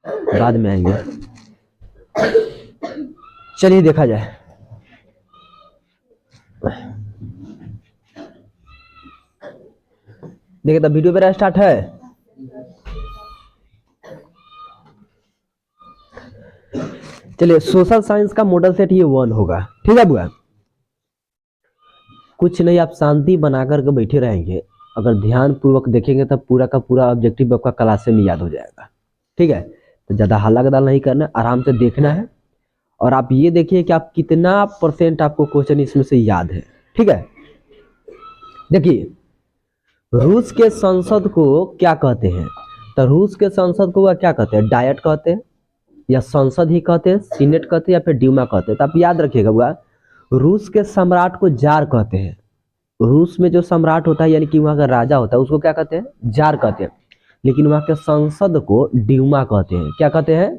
बाद में आएंगे। चलिए देखा जाए। देखिए तो वीडियो मेरा स्टार्ट है। चलिए सोशल साइंस का मॉडल सेट ये 1 होगा, ठीक है बुआ। कुछ नहीं, आप शांति बना करके बैठे रहेंगे, अगर ध्यान पूर्वक देखेंगे तब पूरा का पूरा ऑब्जेक्टिव आपका क्लास में याद हो जाएगा, ठीक है। तो ज़्यादा हल्ला गदाल नहीं करना, आराम से देखना है। और आप ये देखिए कि आप कितना % आपको क्वेश्चन इसमें से याद है, ठीक है। देखिए रूस के संसद को क्या कहते हैं, तो रूस के संसद को वह क्या कहते हैं, डायट कहते हैं, या संसद ही कहते हैं, सीनेट कहते हैं, या फिर ड्यूमा कहते हैं। तो आप याद रखिएगा वह रूस के सम्राट को जार कहते हैं। रूस में जो सम्राट होता है यानी कि वहाँ का राजा होता है उसको क्या कहते हैं, जार कहते हैं। लेकिन वहाँ के संसद को ड्यूमा कहते हैं। क्या कहते हैं?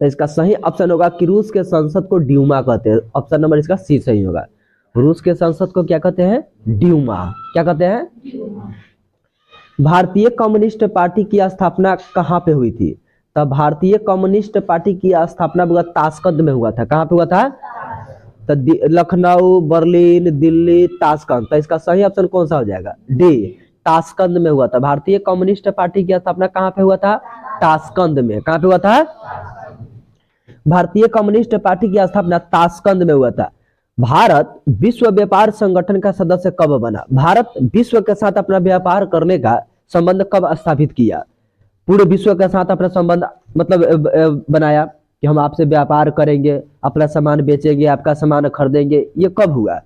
तो इसका सही ऑप्शन होगा कि रूस के संसद को ड्यूमा कहते हैं। ऑप्शन नंबर इसका सी सही होगा। रूस के संसद को क्या कहते हैं, ड्यूमा। क्या कहते हैं? भारतीय कम्युनिस्ट पार्टी की स्थापना कहाँ पे हुई थी? तब भारतीय कम्युनिस्ट पार्टी की स्थापना ताशकंद में हुआ था। कहाँ पे हुआ था? तो लखनऊ, बर्लिन, दिल्ली, ताशकंद। तो इसका सही ऑप्शन कौन सा हो जाएगा? डी, ताशकंद में हुआ था। भारतीय कम्युनिस्ट पार्टी की स्थापना कहाँ पे हुआ था? ताशकंद में। कहाँ पे हुआ था? भारतीय कम्युनिस्ट पार्टी की स्थापना ताशकंद में हुआ था। भारत विश्व व्यापार संगठन का सदस्य कब बना? भारत विश्व के साथ अपना व्यापार करने का संबंध कब स्थापित किया? पूरे विश्व के साथ अपना संबंध मतलब बनाया कि हम आपसे व्यापार करेंगे, अपना सामान बेचेंगे, आपका सामान खरीदेंगे। ये कब हुआ?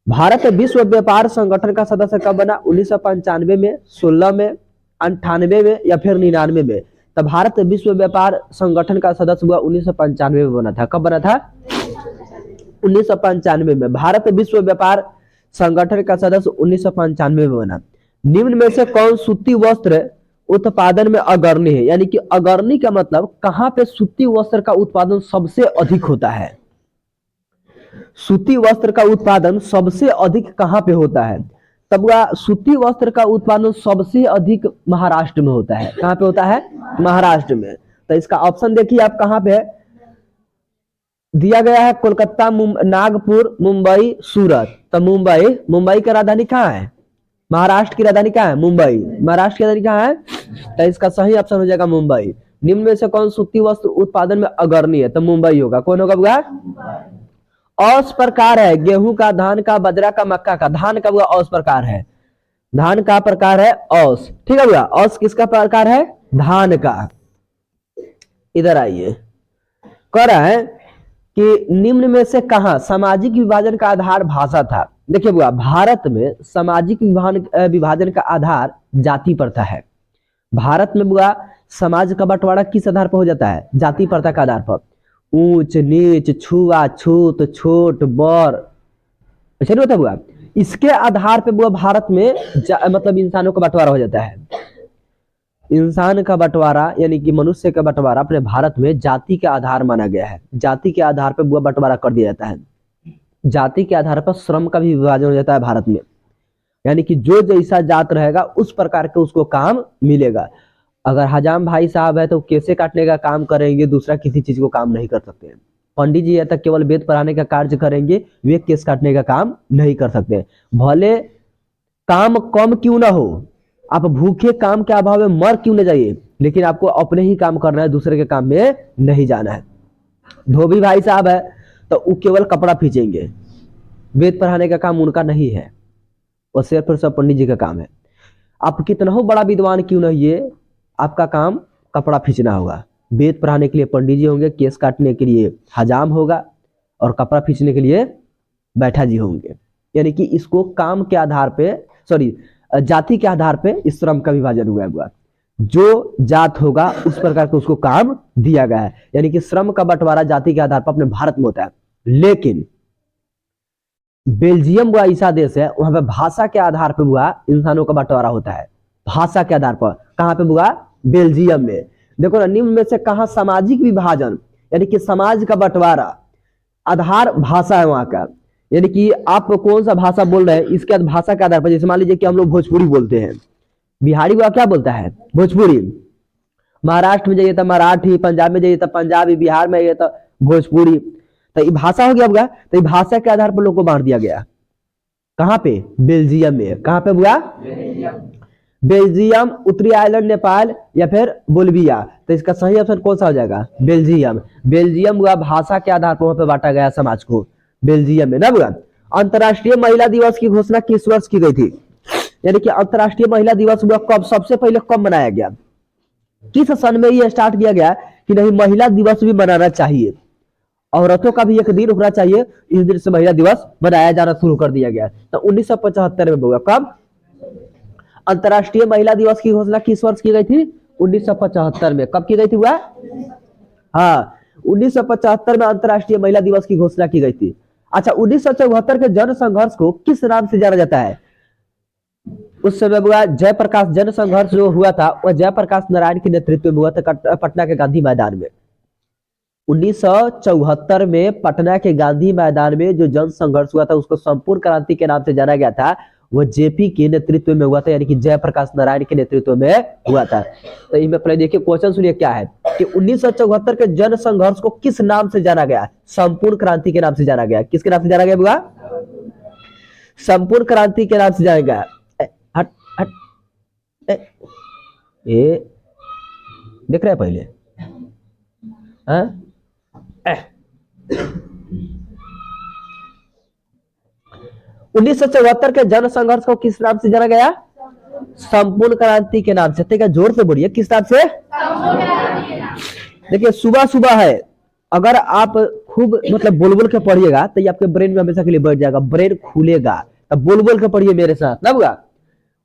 भारत विश्व व्यापार संगठन का सदस्य कब बना? 1995 में, 16 में, 98 में, या फिर 99 में? तब भारत विश्व व्यापार संगठन का सदस्य हुआ 1995 में बना था। कब बना था? 1995 में। भारत विश्व व्यापार संगठन का सदस्य 1995 में बना। निम्न में से कौन सूती वस्त्र उत्पादन में अग्रणी है? यानी कि अग्रणी का मतलब कहां पे सूती वस्त्र का उत्पादन सबसे अधिक होता है? सूती वस्त्र का उत्पादन सबसे अधिक कहां पे होता है? तब वह सूती वस्त्र का उत्पादन सबसे अधिक महाराष्ट्र में होता है। कहां पे होता है? महाराष्ट्र में। तो इसका ऑप्शन देखिए आप कहां पे दिया गया है, कोलकाता, नागपुर, मुंबई, सूरत। तो मुंबई का राजधानी कहाँ है? महाराष्ट्र की राजधानी कहाँ है? मुंबई। महाराष्ट्र की राजधानी कहाँ है? तो इसका सही ऑप्शन हो जाएगा मुंबई। निम्न में से कौन सूती वस्त्र उत्पादन में अग्रणी है? तो मुंबई होगा। कौन होगा? औस प्रकार है गेहूं का, धान का, बाजरा का, मक्का का। धान का औस प्रकार है। धान का प्रकार है औस, ठीक है भैया। औस किसका प्रकार है? धान का। इधर आइए, कह रहा है कि निम्न में से कहां सामाजिक विभाजन का आधार भाषा था? देखिए बुआ, भारत में सामाजिक विभाजन का आधार जाति प्रथा है। भारत में बुआ समाज का बंटवारा किस आधार पर हो जाता है? जाति प्रथा का आधार पर। ऊंच नीच, छुआछूत, छोट बड़, अच्छा नहीं होता बुआ? इसके आधार पर बुआ भारत में मतलब इंसानों का बंटवारा हो जाता है। इंसान का बंटवारा यानी कि मनुष्य का बंटवारा अपने भारत में जाति के आधार माना गया है। जाति के आधार पर बुआ बंटवारा कर दिया जाता है। जाति के आधार पर श्रम का भी विभाजन हो जाता है भारत में, यानी कि जो जैसा जात रहेगा उस प्रकार के उसको काम मिलेगा। अगर हजाम भाई साहब है तो केसे काटने का काम करेंगे, दूसरा किसी चीज को काम नहीं कर सकते हैं। पंडित जी है तो केवल वेद पढ़ाने का कार्य करेंगे, वे केस काटने का काम नहीं कर सकते। भले काम कम क्यों ना हो, आप भूखे काम के अभाव में मर क्यों न जाइए, लेकिन आपको अपने ही काम करना है, दूसरे के काम में नहीं जाना है। धोबी भाई साहब है तो वो केवल कपड़ा खींचेंगे, वेद पढ़ाने का काम उनका नहीं है, और सिर्फ फिर सब पंडित जी का काम है। आप कितना हो बड़ा विद्वान क्यों नहीं है, आपका काम कपड़ा खींचना होगा। वेद पढ़ाने के लिए पंडित जी होंगे, केस काटने के लिए हजाम होगा, और कपड़ा खींचने के लिए बैठा जी होंगे। यानी कि इसको काम के आधार पे, सॉरी जाति के आधार पे इस श्रम का विभाजन हुआ। जो जात होगा उस प्रकार के उसको काम दिया गया है, यानी कि श्रम का बंटवारा जाति के आधार पर अपने भारत में होता है। लेकिन बेल्जियम हुआ ऐसा देश है, वहां पे भाषा के आधार पर हुआ इंसानों का बंटवारा होता है। भाषा के आधार पर कहां पे हुआ? बेल्जियम में। देखो ना, निम्न में से कहां सामाजिक विभाजन यानी कि समाज का बंटवारा आधार भाषा है वहां का, यानी कि आप कौन सा भाषा बोल रहे हैं इसके भाषा के आधार पर। जैसे मान लीजिए कि हम लोग भोजपुरी बोलते हैं, बिहारी वो क्या बोलता है? भोजपुरी। महाराष्ट्र में जाइए तो मराठी, पंजाब में जाइए तो पंजाबी, बिहार में जाइए तो भोजपुरी। तो ये भाषा हो गया बुआ, तो ये भाषा के आधार पर लोग को बांट दिया गया। कहाँ पे? बेल्जियम में। कहाँ पे बुआ? बेल्जियम, उत्तरी आयरलैंड, नेपाल या फिर बोल्विया। तो इसका सही ऑप्शन कौन सा हो जाएगा? बेल्जियम। बेल्जियम हुआ भाषा के आधार पर वहां पे बांटा गया समाज को, बेल्जियम में ना हुआ। अंतर्राष्ट्रीय महिला दिवस की घोषणा किस वर्ष की गई थी? यानी कि अंतर्राष्ट्रीय महिला दिवस हुआ कब, सबसे पहले कब मनाया गया? किस सन में यह स्टार्ट किया गया कि नहीं महिला दिवस भी मनाना चाहिए, औरतों का भी एक दिन होना चाहिए, इस दिन से महिला दिवस मनाया जाना शुरू कर दिया गया। तो 1975 में हुआ। कब? अंतर्राष्ट्रीय महिला दिवस की घोषणा किस वर्ष की गई थी? 1975 में। कब की गई थी हुआ? हाँ, 1975 में अंतर्राष्ट्रीय महिला दिवस की घोषणा की गई थी। अच्छा, 1974 के जन संघर्ष को किस नाम से जाना जाता है? उस समय हुआ जयप्रकाश, जन संघर्ष जो हुआ था वह जयप्रकाश नारायण के नेतृत्व में हुआ था पटना के गांधी मैदान में। 1974 में पटना के गांधी मैदान में जो जन संघर्ष हुआ था उसको संपूर्ण क्रांति के नाम से जाना गया था। वह जेपी के नेतृत्व में हुआ था, यानी कि जयप्रकाश नारायण के नेतृत्व में हुआ था। तो इसमें पहले देखिए क्वेश्चन सुनिए क्या है कि 1974 के जन संघर्ष को किस नाम से जाना गया? संपूर्ण क्रांति के नाम से जाना गया। किसके नाम से जाना गया बुआ? संपूर्ण क्रांति के नाम से जाना गया। हट हट ये देख रहे हैं पहले? हाँ, 1974 के जन संघर्ष को किस नाम से जाना गया? संपूर्ण क्रांति के नाम से। ठीक है, जोर से बोलिए, किस नाम से? देखिए सुबह सुबह है, अगर आप खूब मतलब बोल बोल के पढ़िएगा तो ये आपके ब्रेन में हमेशा के लिए बैठ जाएगा, ब्रेन खुलेगा। तब बोल बोल के पढ़िए मेरे साथ ना बुआ।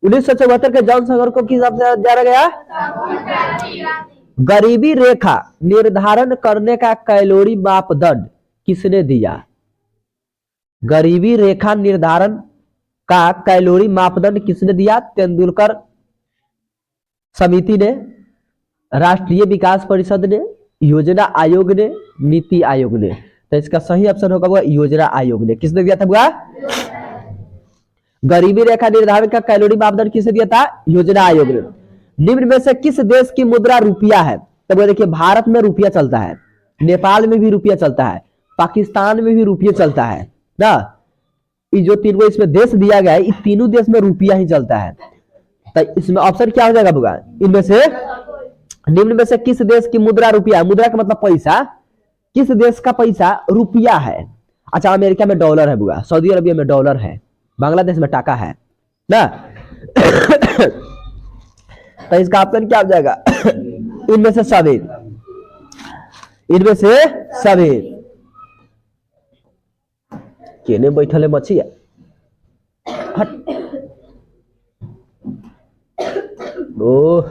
1974 के जन संघर्ष को किस नाम से जाना गया? गरीबी रेखा निर्धारण करने का कैलोरी मापदंड किसने दिया? गरीबी रेखा निर्धारण का कैलोरी मापदंड किसने दिया? तेंदुलकर समिति ने, राष्ट्रीय विकास परिषद ने, योजना आयोग ने, नीति आयोग ने। तो इसका सही ऑप्शन होगा योजना आयोग ने। किसने दिया था बुआ? गरीबी रेखा निर्धारण का कैलोरी मापदंड किसने दिया था? योजना आयोग ने। निम्न में से किस देश की मुद्रा रुपया है? तो देखिए भारत में रुपया चलता है, नेपाल में भी रुपया चलता है, पाकिस्तान में भी रुपया चलता है ना। ये जो तीनों इसमें देश दिया गया है, इस तीनों देश में रुपया ही चलता है। तो इसमें ऑप्शन क्या हो जाएगा बुआ? इनमें से निम्न में से किस देश की मुद्रा रुपया है? मुद्रा का मतलब पैसा। किस देश का पैसा रुपया है? अच्छा, अमेरिका में डॉलर है बुआ, सऊदी अरबिया में डॉलर है, बांग्लादेश में टाका है ना। तो इसका ऑप्शन क्या हो जाएगा? इनमें से सभी, इनमें से सभी। केने बैठल है मछिया? हट। ओह,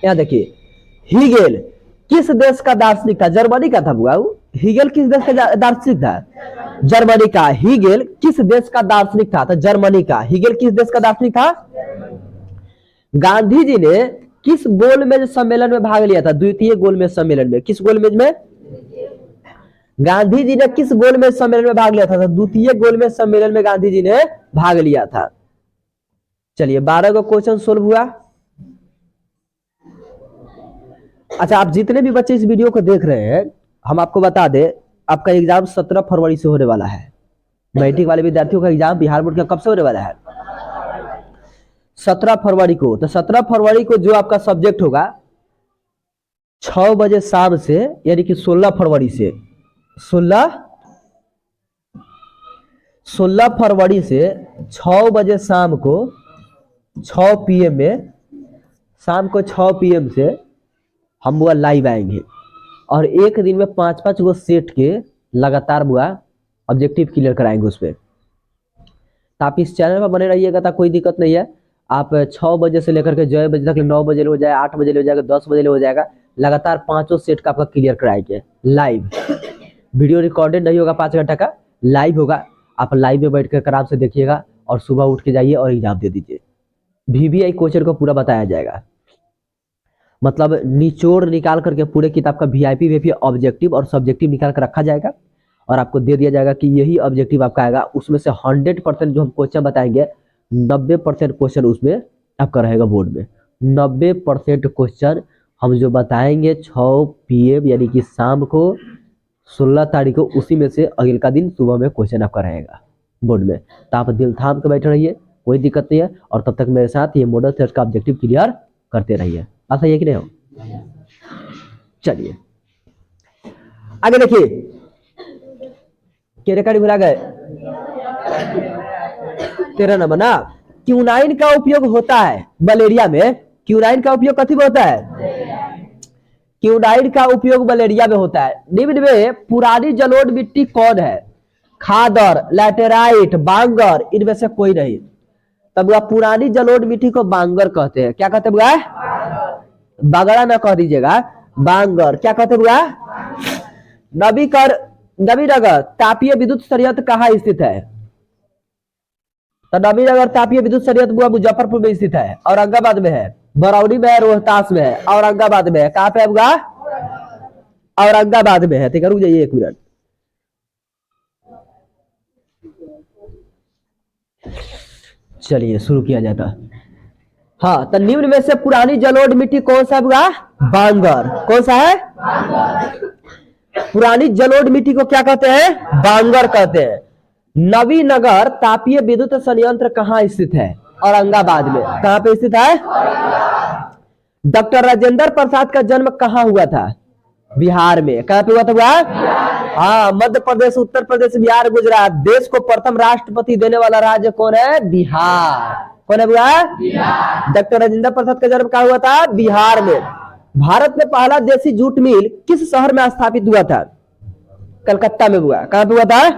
यहाँ देखिए, हीगेल किस देश का दार्शनिक था? जर्मनी का था बुआ। हीगेल किस देश का दार्शनिक था? जर्मनी का। हीगेल किस देश का दार्शनिक था? तो जर्मनी का। हीगेल किस देश का दार्शनिक था? गांधी जी ने किस गोलमेज सम्मेलन में भाग लिया था? द्वितीय गोलमेज सम्मेलन में। किस गोलमेज में? गांधी जी ने किस गोलमेज सम्मेलन में भाग लिया था? द्वितीय गोलमेज सम्मेलन में गांधी जी ने भाग लिया था। चलिए 12 का क्वेश्चन सोल्व हुआ। अच्छा, आप जितने भी बच्चे इस वीडियो को देख रहे हैं, हम आपको बता दें आपका एग्जाम 17 फरवरी से होने वाला है। मैट्रिक वाले विद्यार्थियों का एग्जाम बिहार बोर्ड का कब से होने वाला है? 17 फरवरी को। तो 17 फरवरी को जो आपका सब्जेक्ट होगा 6 बजे शाम से, यानी कि 16 फरवरी से 16 फरवरी से 6 बजे शाम को 6 PM में, शाम को 6 PM से हम बुआ लाइव आएंगे और एक दिन में 5-5 गो सेट के लगातार बुआ ऑब्जेक्टिव क्लियर कराएंगे उस पर। तो आप इस चैनल पर बने रहिएगा, तो कोई दिक्कत नहीं है। आप 6 बजे से लेकर के 9 बजे तक, 9 बजे हो जाए, 8 बजे हो जाएगा, 10 बजे हो जाएगा, लगातार 5 सेट का आपका क्लियर कराएंगे लाइव। वीडियो रिकॉर्डेड नहीं होगा, 5 घंटा का लाइव होगा। आप लाइव में बैठ कर आराम से देखिएगा और सुबह उठ के जाइए और एग्जाम दे दीजिए। VVI क्वेश्चन को पूरा बताया जाएगा, मतलब निचोड़ निकाल करके पूरे किताब का VIP ऑब्जेक्टिव और सब्जेक्टिव निकाल कर रखा जाएगा और आपको दे दिया जाएगा कि यही ऑब्जेक्टिव आपका आएगा। उसमें से 100% जो हम क्वेश्चन बताएंगे 90% क्वेश्चन उसमें आपका रहेगा बोर्ड में। 90% क्वेश्चन हम जो बताएंगे 6 PM यानी कि शाम को 16 तारीख को, उसी में से अगले का दिन सुबह में क्वेश्चन आपका रहेगा बोर्ड में। तो आप दिल थाम के बैठे रहिए, कोई दिक्कत नहीं है। और तब तक मेरे साथ ये मॉडल टेस्ट का ऑब्जेक्टिव क्लियर करते रहिए। ऐसा है कि नहीं हो? चलिए आगे देखिए, क्या रिकॉर्ड भुला गए? 13 नंबर ना, क्यूनाइन का उपयोग होता है मलेरिया में। क्यूनाइन का उपयोग कथी में होता है? क्यूनाइन का उपयोग मलेरिया में होता है। निम्न में पुरानी जलोढ़ मिट्टी कौन है? खादर, लैटेराइट, बांगर, इनमें से कोई नहीं। तब वह पुरानी जलोढ़ मिट्टी को बांगर कहते हैं। क्या कहते हैं? बागड़ा ना कह दीजिएगा, बांगर। क्या कहते हैं? नवीनगर तापीय विद्युत संयंत्र कहाँ स्थित है? तो नवीनगर तापीय विद्युत संयंत्र मुजफ्फरपुर में स्थित है, औरंगाबाद में है, बरौनी में है, रोहतास में है, औरंगाबाद में है। कहाँ पे होगा? औरंगाबाद में है। ठीक है, रुक जाइए 1 मिनट। चलिए शुरू किया जाता। हाँ, तो निम्न में से पुरानी जलोढ़ मिट्टी कौन सा होगा? बांगर। कौन सा है? पुरानी जलोढ़ मिट्टी को क्या कहते हैं? बांगर कहते हैं। नवीनगर तापीय विद्युत संयंत्र कहाँ स्थित है? औरंगाबाद में। कहाँ पे स्थित है? डॉक्टर राजेंद्र प्रसाद का जन्म कहाँ हुआ था? बिहार में। कहाँ पे हुआ था? हाँ, मध्य प्रदेश, उत्तर प्रदेश, बिहार, गुजरात। देश को प्रथम राष्ट्रपति देने वाला राज्य कौन है? बिहार। कौन है? बिहार। डॉक्टर राजेंद्र प्रसाद का जन्म कहाँ हुआ था? बिहार में। भारत में पहला देसी जूट मिल किस शहर में स्थापित हुआ था? कलकत्ता में हुआ। कहाँ पे हुआ था?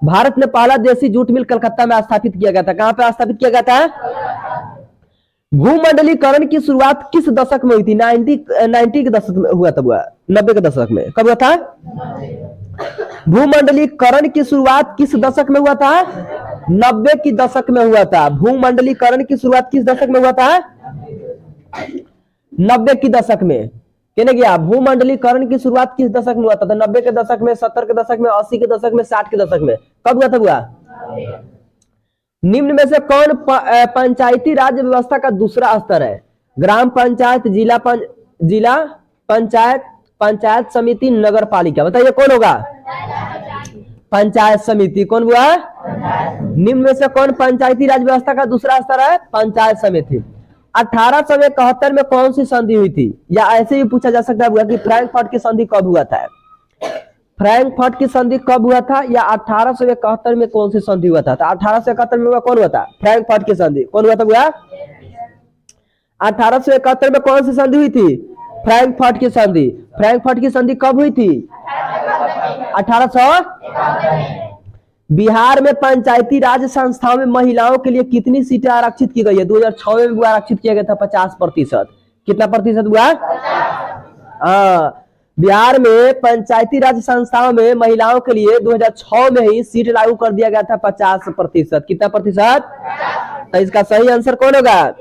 भारत में पहला देसी जूट मिल कलकत्ता में स्थापित किया गया था। कहाँ पे स्थापित किया गया था? भूमंडलीकरण की शुरुआत किस दशक में हुई थी? 90 के दशक में हुआ था। 90 के दशक में। कब हुआ था? भूमंडलीकरण की शुरुआत किस दशक में हुआ था? 90 की दशक में हुआ था। भूमंडलीकरण की शुरुआत किस दशक में हुआ था? 90 की दशक में। कहने गया भूमंडलीकरण की शुरुआत किस दशक में हुआ था? तो 90 के दशक में, 70 के दशक में, 80 के दशक में, 60 के दशक में। कब हुआ था? निम्न में से कौन पंचायती राज व्यवस्था का दूसरा स्तर है? ग्राम पंचायत, जिला पंचायत, पंचायत समिति, नगर पालिका। बताइए कौन होगा? पंचायत समिति। कौन हुआ? निम्न में से कौन पंचायती राज व्यवस्था का दूसरा स्तर है? पंचायत समिति। 1871 में कौन सी संधि हुई थी? या ऐसे ही पूछा जा सकता है कि फ्रैंकफर्ट की संधि कब हुआ था? फ्रैंकफर्ट की संधि कब हुआ था? या 1871 में कौन सी संधि हुआ था? तो 1871 में कौन हुआ था? फ्रैंकफर्ट की संधि। कौन हुआ था? 1871 में कौन सी संधि हुई थी? फ्रैंकफर्ट की संधि। फ्रैंकफर्ट की संधि कब हुई थी? 1800। बिहार में पंचायती राज संस्थाओं में महिलाओं के लिए कितनी सीटें आरक्षित की गई है? 2006 में आरक्षित किया गया था 50%। कितना प्रतिशत हुआ? हाँ, बिहार में पंचायती राज संस्थाओं में महिलाओं के लिए 2006 में ही सीट लागू कर दिया गया था 50%। कितना प्रतिशत? तो इसका सही आंसर कौन होगा?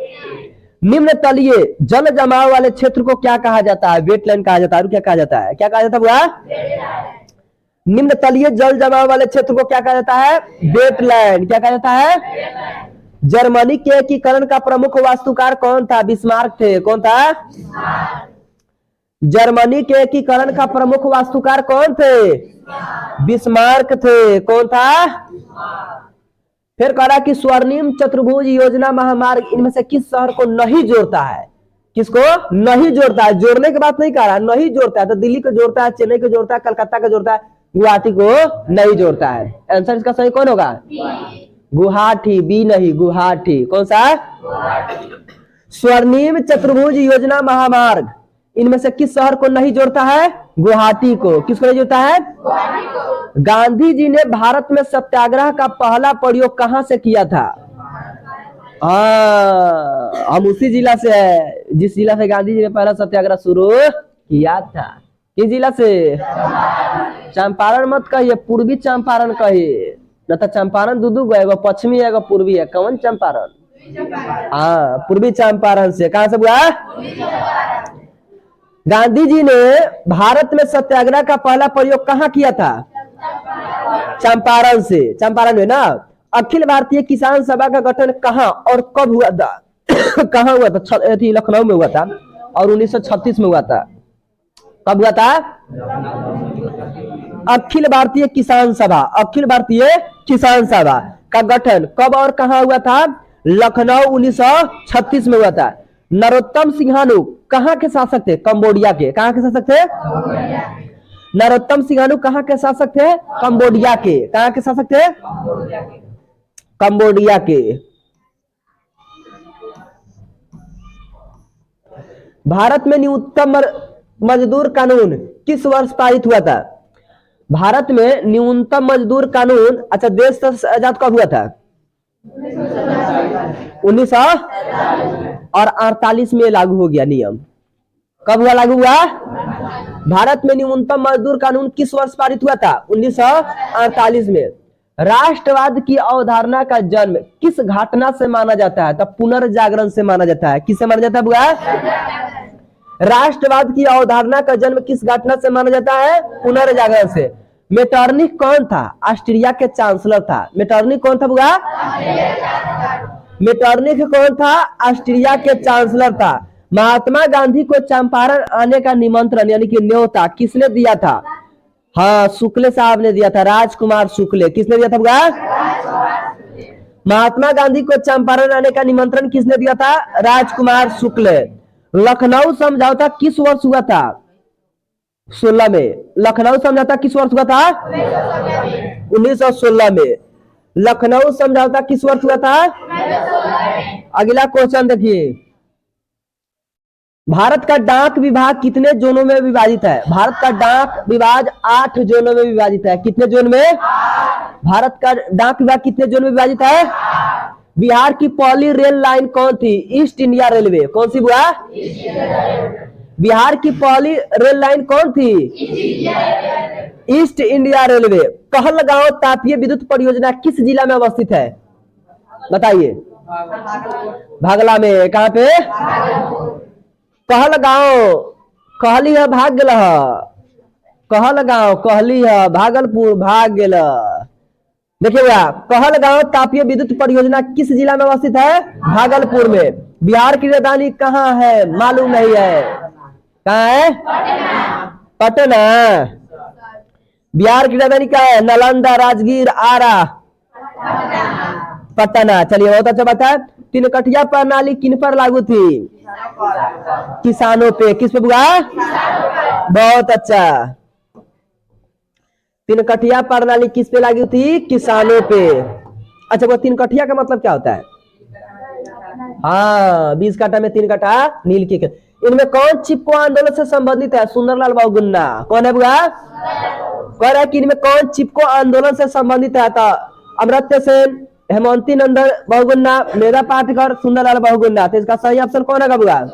निम्न तलीय जल जमाव वाले क्षेत्र को क्या कहा जाता है? वेटलैंड कहा जाता है। क्या कहा जाता है? क्या कहा जाता है? निम्न तलीय जल जमाव वाले क्षेत्र को क्या कहा जाता है? वेटलैंड। क्या कहा जाता है? जर्मनी के एकीकरण का प्रमुख वास्तुकार कौन था? बिस्मार्क थे। कौन था? जर्मनी के एकीकरण का प्रमुख वास्तुकार कौन थे? बिस्मार्क थे। कौन था? फिर कह रहा कि स्वर्णिम चतुर्भुज योजना महामार्ग इनमें से किस शहर को नहीं जोड़ता है? किसको नहीं जोड़ता है? जोड़ने की बात नहीं कर रहा, नहीं जोड़ता है। तो दिल्ली को जोड़ता है, चेन्नई को जोड़ता है, कलकत्ता को जोड़ता है, गुवाहाटी को नहीं जोड़ता है। आंसर इसका सही कौन होगा? गुवाहाटी। बी नहीं, गुवाहाटी। कौन सा? स्वर्णिम चतुर्भुज योजना महामार्ग इनमें से किस शहर को नहीं जोड़ता है? गुवाहाटी को। किसको नहीं जोड़ता है? गांधी जी ने भारत में सत्याग्रह का पहला प्रयोग कहां से किया था? हम उसी जिला से है जिस जिला से गांधी जी ने पहला सत्याग्रह शुरू किया था। किस जिला से? चंपारण मत कहिए, पूर्वी चंपारण कहिए। न तो चंपारण दू गो, एगो पश्चिमी एगो पूर्वी है। कौन चंपारण? हाँ, पूर्वी चंपारण से। कहां से हुआ? गांधी जी ने भारत में सत्याग्रह का पहला प्रयोग कहाँ किया था? चंपारण से, चंपारण में ना। अखिल भारतीय किसान सभा का गठन कहाँ और कब हुआ था? कहाँ हुआ था? लखनऊ में हुआ था और 1936 में हुआ था। कब हुआ था? अखिल भारतीय किसान सभा, अखिल भारतीय किसान सभा का गठन कब और कहाँ हुआ था? लखनऊ 1936 में हुआ था। नरोत्तम सिंहानु कहाँ के शासक थे? कंबोडिया के। कहाँ के शासक थे? नरोत्तम सिंहानु कहाँ के शासक थे? कंबोडिया के। कहाँ के शासक थे? कंबोडिया के। भारत में न्यूनतम मजदूर कानून किस वर्ष पारित हुआ था? भारत में न्यूनतम मजदूर कानून, अच्छा, देश आजाद कब हुआ था? 1948 में लागू हो गया नियम। कब हुआ लागू हुआ? भारत में न्यूनतम मजदूर कानून किस वर्ष पारित हुआ था? 1948 में। राष्ट्रवाद की अवधारणा का जन्म किस घटना से माना जाता है? तब पुनर्जागरण से माना जाता है। किससे माना जाता है बुआ? राष्ट्रवाद की अवधारणा का जन्म किस घटना से माना जाता है? पुनर्जागरण से। मेटरनिख कौन था? ऑस्ट्रिया के चांसलर था। मेटरनिख कौन था बुआ? मेटरनिख कौन था? ऑस्ट्रिया के चांसलर था। महात्मा गांधी को चंपारण आने का निमंत्रण यानी कि न्योता किसने दिया था? हाँ, शुक्ले साहब ने दिया था, राजकुमार शुक्ले। किसने दिया था बुआ? महात्मा गांधी को चंपारण आने का निमंत्रण किसने दिया था? राजकुमार शुक्ले। लखनऊ समझौता किस वर्ष हुआ था? 16 में। लखनऊ समझौता किस वर्ष हुआ था? 1916 में। लखनऊ समझौता किस वर्ष हुआ था? अगला क्वेश्चन देखिए, भारत का डाक विभाग कितने जोनों में विभाजित है? भारत का डाक विभाग 8 जोनों में विभाजित है। कितने जोन में? भारत का डाक विभाग कितने जोन में विभाजित है? बिहार की पहली रेल लाइन कौन थी? East India railway. कौन सी बुआ? बिहार की पहली रेल लाइन कौन थी? East India railway. कहलगांव तापीय विद्युत परियोजना किस जिला में अवस्थित है? बताइए। भागला में। कहाँ पे? कहलगांव। कहली है भाग गेल। कहलगांव कहली है, भागलपुर भाग गेल। देखिए भैया, कहलगांव तापीय विद्युत परियोजना किस जिला में अवस्थित है? भागलपुर में। बिहार की राजधानी कहाँ है? मालूम नहीं है। कहाँ है? पटना। बिहार की राजधानी क्या है? नालंदा, राजगीर, आरा, पटना। चलिए, बहुत अच्छा बात है। तीनकठिया प्रणाली किन पर लागू थी? किसानों पे। किस पे बुआ? बहुत अच्छा। तीनकठिया प्रणाली किस पे लागू थी? किसानों पे। अच्छा, वो तीनकठिया का मतलब क्या होता है? हाँ, 20 काठा में 3 काठा नील की। इनमें कौन चिपको आंदोलन से संबंधित है? सुंदरलाल बहुगुन्ना। कौन है बुआ? कह रहा है कि इनमें कौन चिपको आंदोलन से संबंधित है? तो अमर्त्य सेन, हेमंती नंदन बहुगुन्ना, मेधा पाटकर, सुंदरलाल बहुगुन्ना। तो इसका सही ऑप्शन कौन है बुआ?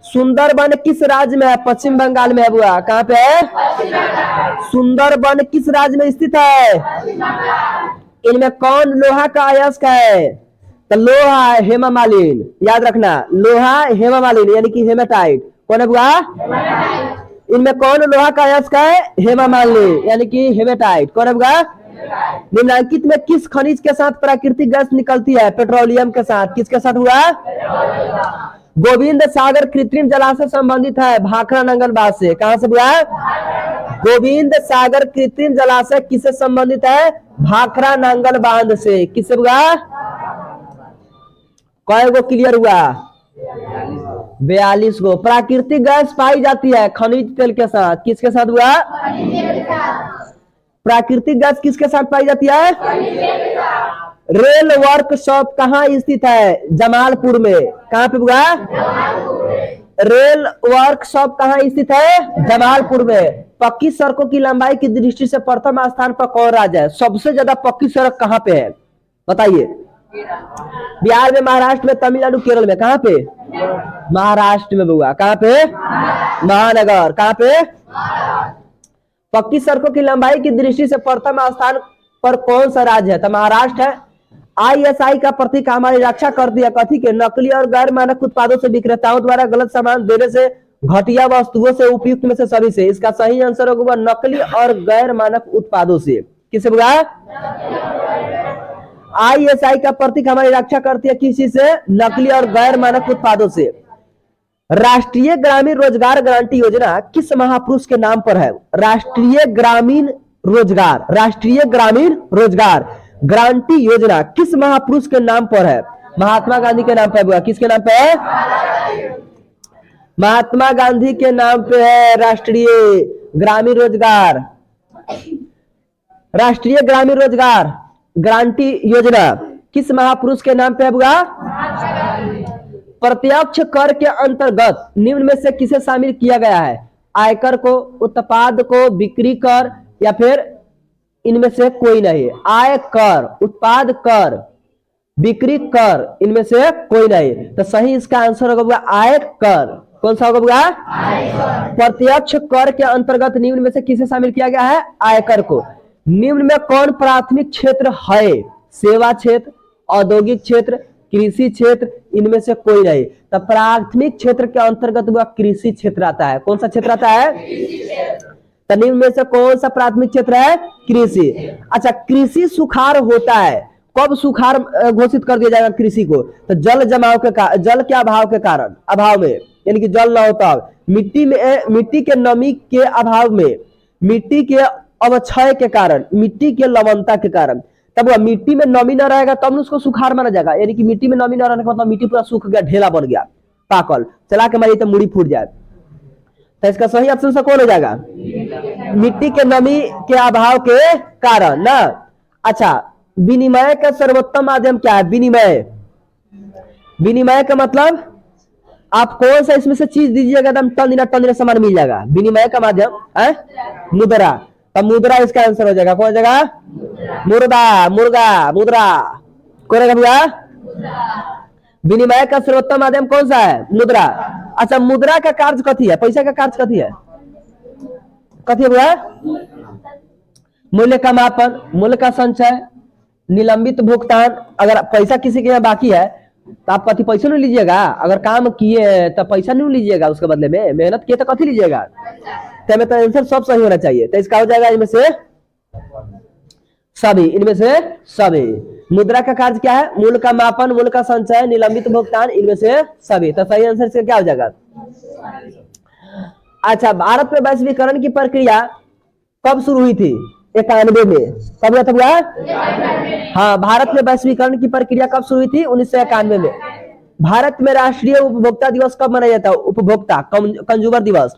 सुंदरबन किस राज्य में है? पश्चिम बंगाल में है बुआ। कहाँ पे है? सुंदरबन किस राज्य में स्थित है? इनमें कौन लोहा का अयस्क है? तो लोहा है हेमामालिन। याद रखना, लोहा हेमामालिन यानी कि हेमाटाइट। कौन है बुआ? इनमें कौन लोहा का अयस्क है? हेमामालिन यानी कि हेमाटाइट। कौन है बुआ? निम्नलिखित में किस खनिज के साथ प्राकृतिक गैस निकलती है? पेट्रोलियम के साथ। किसके साथ हुआ? गोविंद सागर कृत्रिम जलाशय संबंधित है भाखड़ा नंगल बांध से। कहां से बुआ? गोविंद सागर कृत्रिम जलाशय किससे संबंधित है? भाखड़ा नांगल बांध से। किससे बुआ? कई गो क्लियर हुआ? 42 गो। प्राकृतिक गैस पाई जाती है खनिज तेल के साथ। किसके साथ हुआ? प्राकृतिक गैस किसके साथ पाई जाती है? रेल वर्कशॉप कहाँ स्थित है? जमालपुर में। कहाँ पे बुआ? रेल वर्कशॉप कहाँ स्थित है? जमालपुर में। पक्की सड़कों की लंबाई की दृष्टि से प्रथम स्थान पर कौन राज्य है? सबसे ज्यादा पक्की सड़क कहाँ पे है? बताइए। बिहार में, महाराष्ट्र में, तमिलनाडु, केरल में। कहाँ पे? महाराष्ट्र में बुआ। कहाँ पे? महानगर। कहाँ पे? पक्की सड़कों की लंबाई की दृष्टि से प्रथम स्थान पर कौन सा राज्य है? तो महाराष्ट्र है। ISI का प्रतीक हमारी रक्षा करती है कथी के? नकली और गैर मानक उत्पादों से विक्रेताओं द्वारा गलत सामान देने से घटिया वस्तुओं से, उपयुक्त में से, सभी से। इसका सही आंसर होगा नकली और गैर मानक उत्पादों से। किससे होगा? ISI का प्रतीक हमारी रक्षा करती है किसी से? नकली और गैर मानक उत्पादों से। राष्ट्रीय ग्रामीण रोजगार गारंटी योजना किस महापुरुष के नाम पर है? राष्ट्रीय ग्रामीण रोजगार गारंटी योजना किस महापुरुष के नाम पर है? महात्मा गांधी के नाम पर है। किसके नाम पे है? महात्मा गांधी के नाम पे है राष्ट्रीय ग्रामीण रोजगार गारंटी योजना किस महापुरुष के नाम पे होगा? प्रत्यक्ष कर के अंतर्गत निम्न में से किसे शामिल किया गया है? आयकर को, उत्पाद को, बिक्री कर, या फिर इनमें से कोई नहीं? आय कर, उत्पाद कर, बिक्री कर, इनमें से कोई नहीं। तो सही इसका आंसर होगा आय कर। कौन सा होगा? प्रत्यक्ष कर के अंतर्गत निम्न में से किसे शामिल किया गया है? आयकर को। निम्न में कौन प्राथमिक क्षेत्र है? सेवा क्षेत्र, औद्योगिक क्षेत्र, कृषि क्षेत्र, इनमें से कोई नहीं। तो प्राथमिक क्षेत्र के अंतर्गत वह कृषि क्षेत्र आता है। कौन सा क्षेत्र आता है? तो निम्न में से कौन सा प्राथमिक क्षेत्र है? कृषि। अच्छा, कृषि सुखाड़ होता है कब? सुखाड़ घोषित कर दिया जाएगा कृषि को? तो जल के अभाव में, यानी कि जल ना होता, मिट्टी के नमी के अभाव में, मिट्टी के अवक्षय के कारण, मिट्टी के लवणता के कारण। तब वह मिट्टी में नमी ना रहेगा तब उसको सुखाड़ माना जाएगा। यानी कि मिट्टी में नमी ना रहने का मतलब मिट्टी पूरा सूख गया, ढेला बन गया, पाकल, चला के मारिए तो मुड़ी फूट जाए। तो इसका सही ऑप्शन से कौन हो जाएगा? मिट्टी के नमी के अभाव के कारण ना। अच्छा, विनिमय का सर्वोत्तम माध्यम क्या है? विनिमय का मतलब आप कौन सा इसमें से चीज दीजिएगा एकदम टन दिन सामान मिल जाएगा। विनिमय का माध्यम है मुद्रा। तो मुद्रा इसका आंसर हो जाएगा। कौन हो जाएगा? मुद्रा कौन भैया? विनिमय का सर्वोत्तम माध्यम कौन सा है? मुद्रा। अच्छा, मुद्रा का कार्य कथी है? पैसा का कार्य कथी है? भैया? मूल्य का मापन, मूल्य का संचय, निलंबित भुगतान। अगर पैसा किसी के यहाँ बाकी है तो आप कथी पैसा नहीं लीजिएगा? अगर काम किए तो पैसा नहीं लीजिएगा, उसके बदले में मेहनत किए तो कथी लीजिएगा? तो आंसर सब सही होना चाहिए। तो इसका हो जाएगा इनमें से सभी। मुद्रा का कार्य क्या है? मूल्य का मापन, मूल्य का संचय, निलंबित भुगतान, इनमें से सभी। तो सही आंसर से क्या हो जाएगा? अच्छा, भारत में वैश्वीकरण की प्रक्रिया कब शुरू हुई थी? 91 में। कब हुआ? हाँ, भारत में वैश्वीकरण की प्रक्रिया कब शुरू हुई थी? 1991 में। भारत में राष्ट्रीय उपभोक्ता दिवस कब मनाया जाता है? कंज्यूमर दिवस।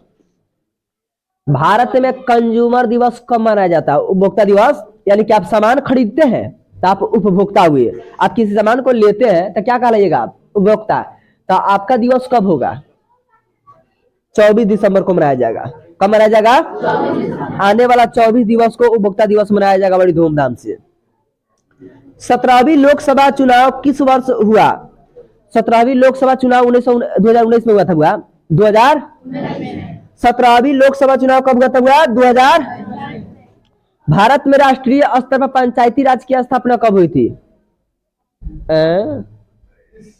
भारत में कंज्यूमर दिवस कब मनाया जाता है? उपभोक्ता दिवस। यानी कि आप सामान खरीदते हैं तो आप उपभोक्ता हुए, आप किसी सामान को लेते हैं तो क्या कहलाइएगा? आप उपभोक्ता। तो आपका दिवस कब होगा? 24 दिसंबर को मनाया जाएगा। कब मनाया जाएगा? आने वाला 24 दिवस को उपभोक्ता दिवस मनाया जाएगा बड़ी धूमधाम से। 17वीं लोकसभा चुनाव किस वर्ष हुआ? 17वीं लोकसभा चुनाव 2019 में हुआ था। 17वीं लोकसभा चुनाव कब हुआ था? 2000। भारत में राष्ट्रीय स्तर पर पंचायती राज की स्थापना कब हुई थी?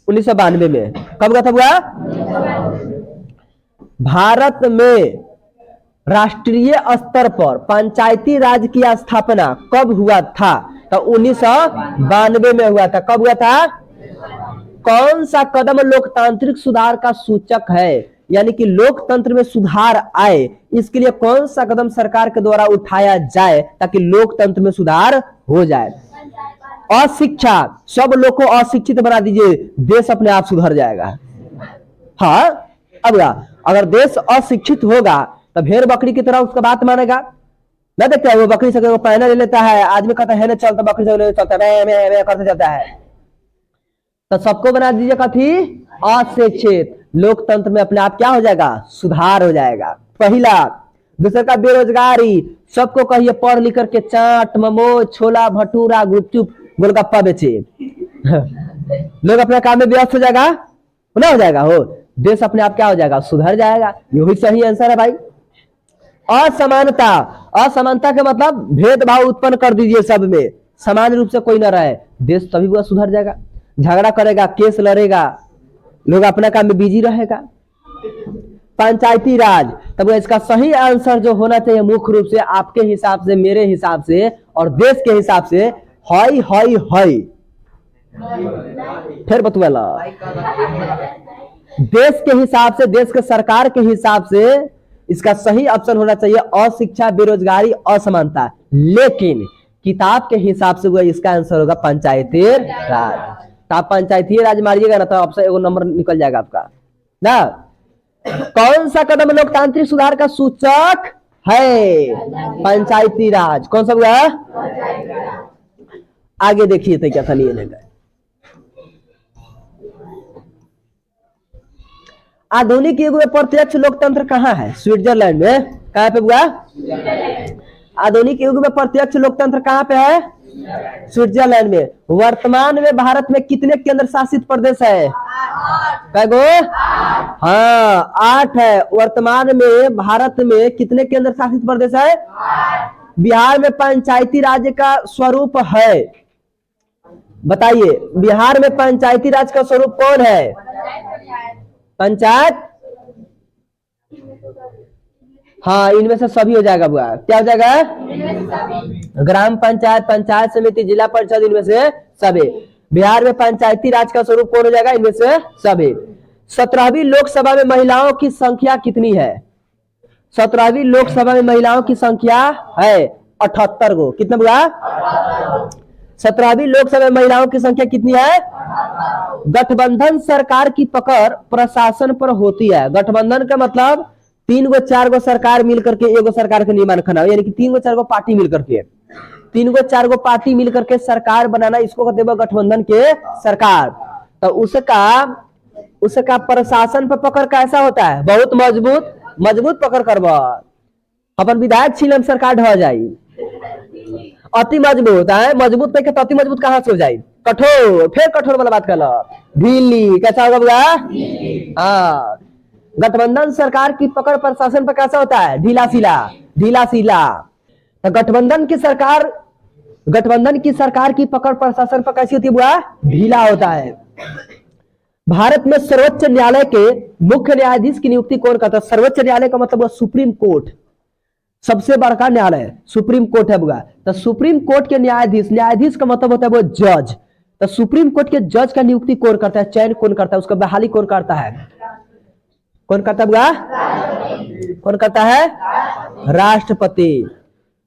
1992 में। कब हुआ था? भारत में राष्ट्रीय स्तर पर पंचायती राज की स्थापना कब हुआ था? तो 1992 में हुआ था। कब हुआ था? कौन सा कदम लोकतांत्रिक सुधार का सूचक है? यानी कि लोकतंत्र में सुधार आए, इसके लिए कौन सा कदम सरकार के द्वारा उठाया जाए ताकि लोकतंत्र में सुधार हो जाए? अशिक्षा, सब लोग को अशिक्षित बना दीजिए, देश अपने आप सुधर जाएगा। हाँ, अब अगर देश अशिक्षित होगा तो भेड़ बकरी की तरह उसका बात मानेगा ना। देखते हैं वो बकरी से पैना ले लेता है, आदमी कहता है ना चलता, बकरी से नहीं चलता, मैं करते चलता है। तो सबको बना दीजिए कथी? अशिक्षित। लोकतंत्र में अपने आप क्या हो जाएगा? सुधार हो जाएगा। पहला। दूसरा का बेरोजगारी, सबको कहिए पढ़ लिख करके चाट, मोमो, छोला भटूरा, गुपचुप, गोलगप्पा बेचे। लोग अपने काम में व्यस्त हो जाएगा, ना हो जाएगा हो, देश अपने आप क्या हो जाएगा? सुधर जाएगा। यही सही आंसर है भाई। असमानता, असमानता के मतलब भेदभाव उत्पन्न कर दीजिए, सब में समान रूप से कोई ना रहे, देश तभी वह सुधर जाएगा। झगड़ा करेगा, केस लड़ेगा, लोग अपना काम में बिजी रहेगा। पंचायती राज। तब इसका सही आंसर जो होना चाहिए मुख्य रूप से आपके हिसाब से, मेरे हिसाब से और देश के हिसाब से हई हई हई। फिर बतुएला देश के हिसाब से, देश के सरकार के हिसाब से इसका सही ऑप्शन होना चाहिए अशिक्षा, बेरोजगारी, असमानता। लेकिन किताब के हिसाब से वो इसका आंसर होगा पंचायती राज। तो आप पंचायती राज मारिएगा ना तो ऑप्शन एगो नंबर निकल जाएगा आपका ना। कौन सा कदम लोकतांत्रिक सुधार का सूचक है? पंचायती राज। कौन सा हुआ? आगे देखिए तो क्या था नहीं लेगा। आधुनिक युग में प्रत्यक्ष लोकतंत्र कहाँ है? स्विट्जरलैंड में। कहाँ पे हुआ? आधुनिक युग में प्रत्यक्ष लोकतंत्र कहाँ पे है? स्विट्जरलैंड में। वर्तमान में भारत में कितने केंद्र शासित प्रदेश है? कैगो? हाँ 8 है। वर्तमान में भारत में कितने केंद्र शासित प्रदेश है? बिहार में पंचायती राज का स्वरूप है, बताइए बिहार में पंचायती राज का स्वरूप कौन है? पंचायत। हाँ इनमें से सभी हो जाएगा बुआ। क्या हो जाएगा? ग्राम पंचायत, पंचायत समिति, जिला परिषद, इनमें से सभी। बिहार में पंचायती राज का स्वरूप कौन हो जाएगा? इनमें से सभी। 17वीं लोकसभा में महिलाओं की संख्या कितनी है? 17वीं लोकसभा में महिलाओं की संख्या है 78 गो। कितना बुआ? 17वीं लोकसभा में महिलाओं की संख्या कितनी है? गठबंधन सरकार की पकड़ प्रशासन पर होती है। गठबंधन का मतलब 3 गो 4 गो सरकार मिल करके एगो सरकार के निर्माण करना, यानी कि 3 गो 4 गो पार्टी मिल करके, 3 गो 4 गो पार्टी मिल करके सरकार बनाना, इसको कहते हैं गठबंधन के सरकार। तो उसका प्रशासन पर पकड़ कैसा होता है? बहुत मजबूत पकड़ करवा। अपन विधायक छीन सरकार ढह जाई। अति मजबूत है, मजबूत नहीं तो अति मजबूत कहां से हो जाए? कठोर। फिर कठोर वाला बात कर लो। ढीली। कैसा होगा बुआ? हाँ गठबंधन सरकार की पकड़ प्रशासन पर कैसा होता है? ढीला सीला। तो गठबंधन की सरकार की पकड़ प्रशासन पर कैसी होती है बुआ? ढीला होता है। भारत में सर्वोच्च न्यायालय के मुख्य न्यायाधीश की नियुक्ति कौन करता है? सर्वोच्च न्यायालय का मतलब सुप्रीम कोर्ट, सबसे बड़का न्यायालय सुप्रीम कोर्ट है बुआ। तो सुप्रीम कोर्ट के न्यायाधीश का मतलब होता है वो जज। तो सुप्रीम कोर्ट के जज का नियुक्ति कौन करता है? चयन कौन करता है? उसका बहाली कौन करता है? कौन करता है बुआ? कौन करता है? राष्ट्रपति।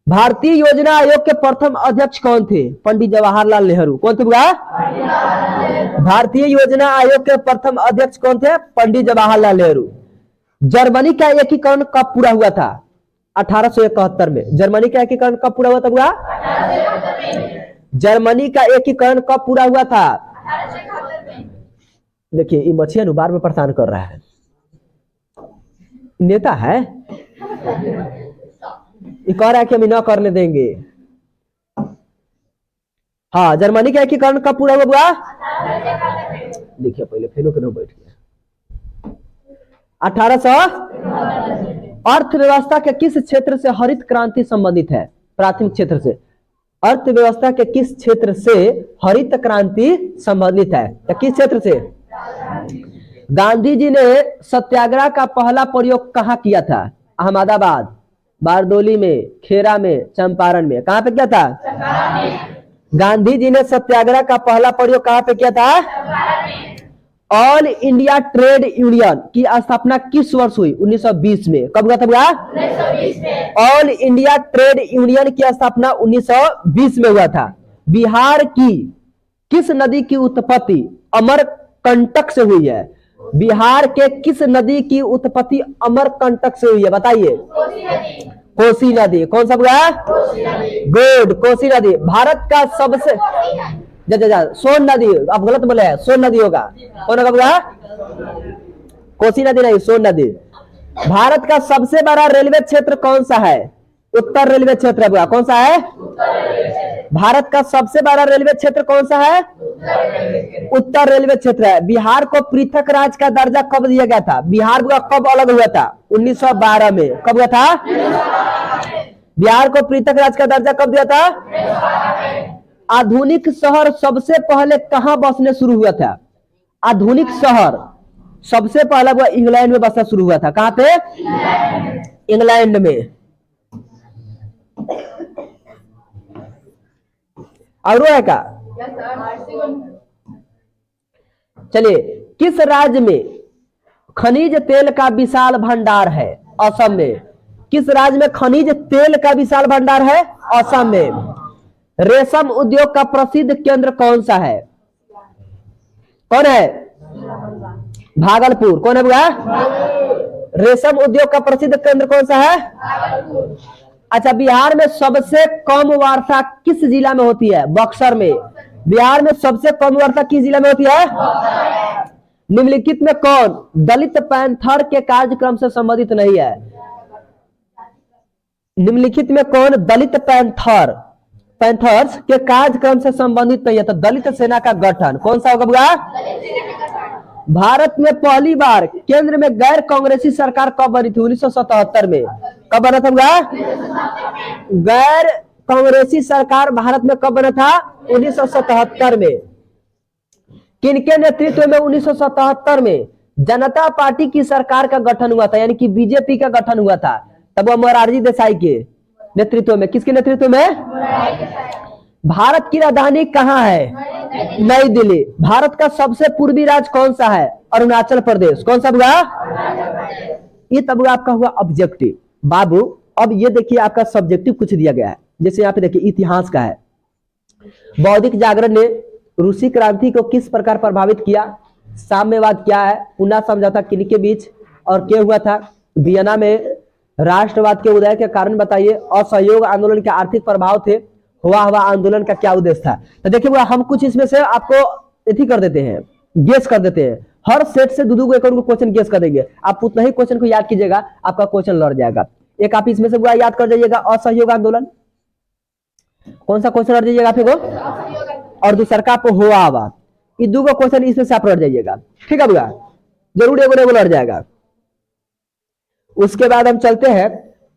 भारतीय योजना आयोग के प्रथम अध्यक्ष कौन थे? पंडित जवाहरलाल नेहरू। कौन थे बुआ? भारतीय योजना आयोग के प्रथम अध्यक्ष कौन थे? पंडित जवाहरलाल नेहरू। जर्मनी का एकीकरण कब पूरा हुआ था? 1871 में। जर्मनी का एकीकरण कब पूरा हुआ था बुआ? जर्मनी का एकीकरण कब पूरा हुआ था? देखिए ये मछिया बार में परेशान कर रहा है, नेता है, ये कह रहा है कि हम न करने देंगे। हाँ जर्मनी का एकीकरण कब पूरा हुआ बुआ? देखिए पहले फेनो के बैठ गया। 1800। अर्थव्यवस्था के किस क्षेत्र से हरित क्रांति संबंधित है? प्राथमिक क्षेत्र से। अर्थव्यवस्था के किस क्षेत्र से हरित क्रांति संबंधित है? या किस क्षेत्र से? गांधी जी ने सत्याग्रह का पहला प्रयोग कहाँ किया था? अहमदाबाद, बारदोली में, खेरा में, चंपारण में। कहाँ पे किया था? गांधी जी ने सत्याग्रह का पहला प्रयोग कहाँ पे किया था? ऑल इंडिया ट्रेड यूनियन की स्थापना किस वर्ष हुई? 1920 में। कब हुआ था बुआ? 1920 में। ऑल इंडिया ट्रेड यूनियन की स्थापना 1920 में हुआ था। बिहार की किस नदी की उत्पत्ति अमरकंटक से हुई है? बिहार के किस नदी की उत्पत्ति अमरकंटक से हुई है? बताइए। कोसी नदी। कौन सा बुआ? गुड, कोसी नदी। भारत का सबसे सोन नदी, आप गलत बोले हैं, सोन नदी होगा। कौन होगा बुआ? कोसी नदी नहीं, सोन नदी। भारत का सबसे बड़ा रेलवे क्षेत्र कौन सा है? उत्तर रेलवे क्षेत्र है बुआ। कौन सा है? भारत का सबसे बड़ा रेलवे क्षेत्र कौन सा है? उत्तर रेलवे क्षेत्र है। बिहार को पृथक राज्य का दर्जा कब दिया गया था? बिहार का कब अलग हुआ था? 1912 में। कब हुआ था? बिहार को पृथक राज्य का दर्जा कब दिया था? आधुनिक शहर सबसे पहले कहां बसने शुरू हुआ था? आधुनिक शहर सबसे पहला वो इंग्लैंड में बसना शुरू हुआ था। कहां पे? इंग्लैंड में। और वो है क्या? चलिए, किस राज्य में खनिज तेल का विशाल भंडार है? असम में। किस राज्य में खनिज तेल का विशाल भंडार है? असम में। रेशम उद्योग का प्रसिद्ध केंद्र कौन सा है? कौन है? भागलपुर। कौन है भैया? रेशम उद्योग का प्रसिद्ध केंद्र कौन सा है? अच्छा, बिहार में सबसे कम वर्षा किस जिला में होती है? बक्सर में। बिहार में सबसे कम वर्षा किस जिला में होती है? निम्नलिखित में कौन दलित पैंथर के कार्यक्रम से संबंधित नहीं है? निम्नलिखित में कौन दलित पैंथर्स के कार्यक्रम से संबंधित नहीं है? तो दलित सेना का गठन कौन सा होगा भैया? भारत में पहली बार केंद्र में गैर कांग्रेसी सरकार कब बनी थी? 1977 में। कब बना था भैया? गैर कांग्रेसी सरकार भारत में कब बना था? 1977 में। किनके नेतृत्व में 1977 में जनता पार्टी की सरकार का गठन हुआ था, यानी कि बीजेपी का गठन हुआ था? तब वो मोरारजी देसाई के नेतृत्व में। किसके नेतृत्व में? भारत की राजधानी कहाँ है? नई दिल्ली। भारत का सबसे पूर्वी राज्य कौन सा है? अरुणाचल प्रदेश। कौन सा हुआ? ये तब आपका हुआ ऑब्जेक्टिव। बाबू अब ये देखिए आपका सब्जेक्टिव कुछ दिया गया है। जैसे यहाँ पे देखिए इतिहास का है। बौद्धिक जागरण ने रूसी क्रांति को किस प्रकार प्रभावित किया? साम्यवाद क्या है? पुनः समझौता किनके बीच और क्या हुआ था? वियना में। राष्ट्रवाद के उदय के कारण बताइए। असहयोग आंदोलन के आर्थिक प्रभाव थे। हुआ आंदोलन का क्या उद्देश्य था? तो देखिए हम कुछ इसमें से आपको इति कर देते हैं, गेस कर देते हैं। हर सेट से दो को क्वेश्चन गेस कर देंगे। आप उतना ही क्वेश्चन को याद कीजिएगा, आपका क्वेश्चन लड़ जाएगा। एक आप इसमें से याद कर जाइएगा, असहयोग आंदोलन। कौन सा क्वेश्चन लड़ जाइएगा आपको? और दूसरा का आपको हुआ हवा। ये दो क्वेश्चन इसमें से आप लड़ जाइएगा। ठीक है भैया, जरूर एगो लड़ जाएगा। उसके बाद हम चलते हैं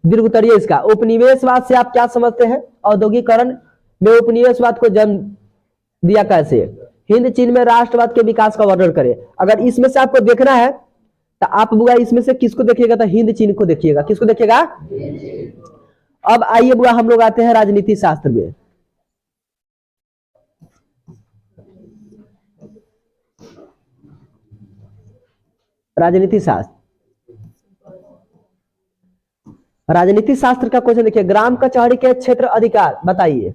दीर्घ उत्तरीय इसका। उपनिवेशवाद से आप क्या समझते हैं? औद्योगिकरण में उपनिवेशवाद को जन्म दिया कैसे? हिंद चीन में राष्ट्रवाद के विकास का वर्णन करें। अगर इसमें से आपको देखना है तो आप बुआ इसमें से किसको देखिएगा? तो हिंद चीन को देखिएगा। किसको देखिएगा? अब आइए बुआ हम लोग आते हैं राजनीति शास्त्र में। राजनीति शास्त्र, राजनीति शास्त्र का क्वेश्चन देखिए। ग्राम कचहरी के क्षेत्र अधिकार बताइए।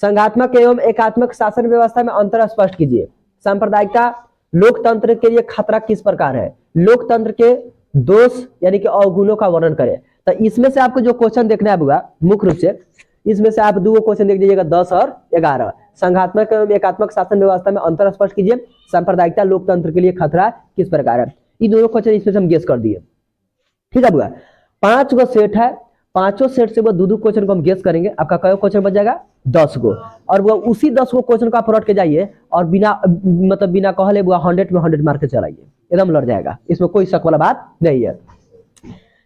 संघात्मक एवं एकात्मक शासन व्यवस्था में अंतर स्पष्ट कीजिए। सांप्रदायिकता लोकतंत्र के लिए खतरा किस प्रकार है? लोकतंत्र के दोष यानी कि अवगुणों का वर्णन करें। तो इसमें से आपको जो क्वेश्चन देखना है बुआ मुख्य रूप से, इसमें से आप दो क्वेश्चन देख लीजिएगा, 10 और 11। संघात्मक एवं एकात्मक शासन व्यवस्था में अंतर स्पष्ट कीजिए। सांप्रदायिकता लोकतंत्र के लिए खतरा किस प्रकार है? ये दोनों क्वेश्चन इसमें से हम गेस कर दिए। ठीक है बुआ, 5 गो सेट है, पांचों सेट से वो दो क्वेश्चन को हम गेस करेंगे। आपका कई क्वेश्चन बच जाएगा? 10 गो। और वो उसी 10 गो क्वेश्चन को आप रट के जाइए और बिना कहले वो 100 में 100 मार्क के चलाइए, एकदम लड़ जाएगा। इसमें कोई शक वाला बात नहीं है।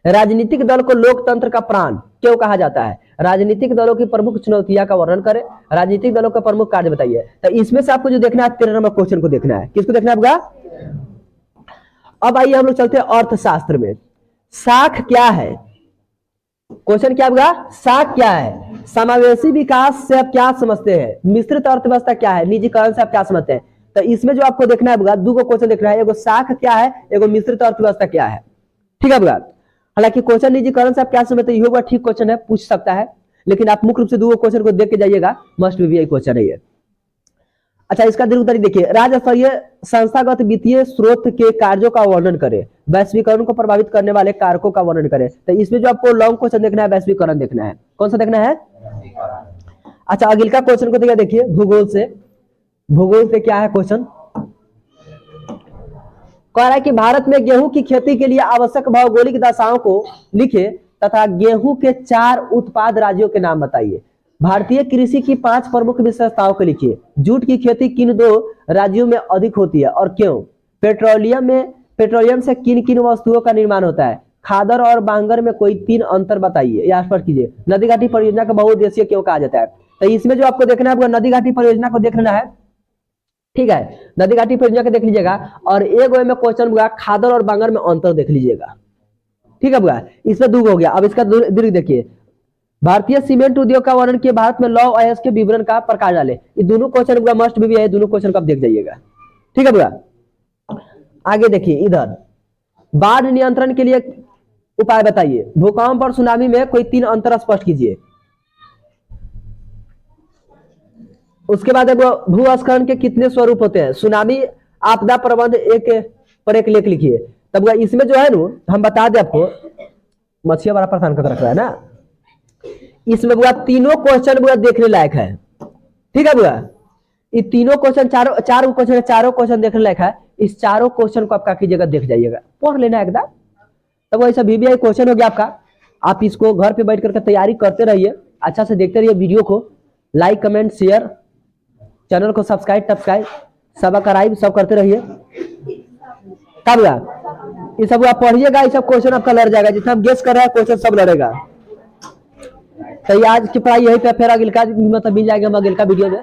राजनीतिक दल को लोकतंत्र का प्राण क्यों कहा जाता है? राजनीतिक दलों की प्रमुख चुनौतियां का वर्णन करें। राजनीतिक दलों का प्रमुख कार्य बताइए। तो इसमें से आपको जो देखना है 13 नंबर क्वेश्चन को देखना है। किसको देखना है आपका? अब आइए हम लोग चलते हैं अर्थशास्त्र में। साख क्या है? क्वेश्चन क्या होगा? साख क्या है? समावेशी विकास से आप क्या समझते हैं? मिश्रित अर्थव्यवस्था क्या है? निजीकरण से आप क्या समझते हैं? तो इसमें जो आपको देखना है दो क्वेश्चन देखना है, एगो साख क्या है, एगो मिश्रित अर्थव्यवस्था क्या है। ठीक है बुआ, हालांकि क्वेश्चन निजीकरण से आप क्या समझते हैं ये ठीक क्वेश्चन है, पूछ सकता है, लेकिन आप मुख्य रूप से दो क्वेश्चन को देख के जाइएगा, मस्ट बी क्वेश्चन है। अच्छा, इसका दीर्घ उत्तरी देखिए। राज्य स्तरीय संस्थागत वित्तीय स्रोत के कार्यों का वर्णन करें। वैश्वीकरण को प्रभावित करने वाले कारकों का वर्णन करें। तो इसमें जो आपको लॉन्ग क्वेश्चन देखना है वैश्वीकरण देखना है। कौन सा देखना है? अच्छा, अगले का क्वेश्चन को देखिए भूगोल से। भूगोल से क्या है क्वेश्चन? कह रहा है कि भारत में गेहूं की खेती के लिए आवश्यक भौगोलिक दशाओं को लिखे तथा गेहूं के 4 उत्पाद राज्यों के नाम बताइए। भारतीय कृषि की 5 प्रमुख विशेषताओं को लिखिए। जूट की खेती किन 2 राज्यों में अधिक होती है और क्यों? पेट्रोलियम से किन किन वस्तुओं का निर्माण होता है? खादर और बांगर में कोई 3 अंतर बताइए या स्पष्ट कीजिए। नदी घाटी परियोजना को बहुउद्देशीय क्यों कहा जाता है? तो इसमें जो आपको देखना है नदी घाटी परियोजना को देखना है। ठीक है, नदी घाटी परियोजना के देख लीजिएगा। और एक में क्वेश्चन हुआ खादर और बांगर में अंतर देख लीजिएगा। ठीक है बुआ, इसमें दो हो गया। अब इसका दीर्घ देखिए, भारतीय सीमेंट उद्योग का वर्णन किए, भारत में लौह अयस्क के विवरण का प्रकाश डाले। ये दोनों क्वेश्चन बुआ मस्ट भी है, दोनों क्वेश्चन को आप देख जाइएगा। ठीक है बुआ, आगे देखिए इधर, बाढ़ नियंत्रण के लिए उपाय बताइए। भूकंप और सुनामी में कोई 3 अंतर स्पष्ट कीजिए। उसके बाद भूस्खलन के कितने स्वरूप होते हैं। सुनामी, आपदा प्रबंध एक पर एक लेख लिखिए। तब इसमें जो है ना, हम बता दें आपको, मछिया बड़ा परेशान कर रखा है ना, इसमें बुआ तीनों क्वेश्चन बुआ देखने लायक है। ठीक है बुआ, ये तीनों क्वेश्चन, चारों क्वेश्चन देखने लायक है। इस चारों क्वेश्चन को आप क्या कीजिएगा, देख जाइएगा, पढ़ लेना एकदम। तब ऐसा VBI क्वेश्चन हो गया आपका। आप इसको घर पे बैठ करके तैयारी करते रहिए, अच्छा से देखते रहिए वीडियो को, लाइक कमेंट शेयर, चैनल को सब्सक्राइब सब्सक्राइब सब करते रहिए। तब ये सब आप पढ़िएगा, ये सब क्वेश्चन आपका लड़ जाएगा। जितना हम गेस कर रहे हैं क्वेश्चन सब लड़ेगा। तो आज की पढ़ाई यही पे, फिर अगले का मतलब मिल जाएगा हम अगले का वीडियो में।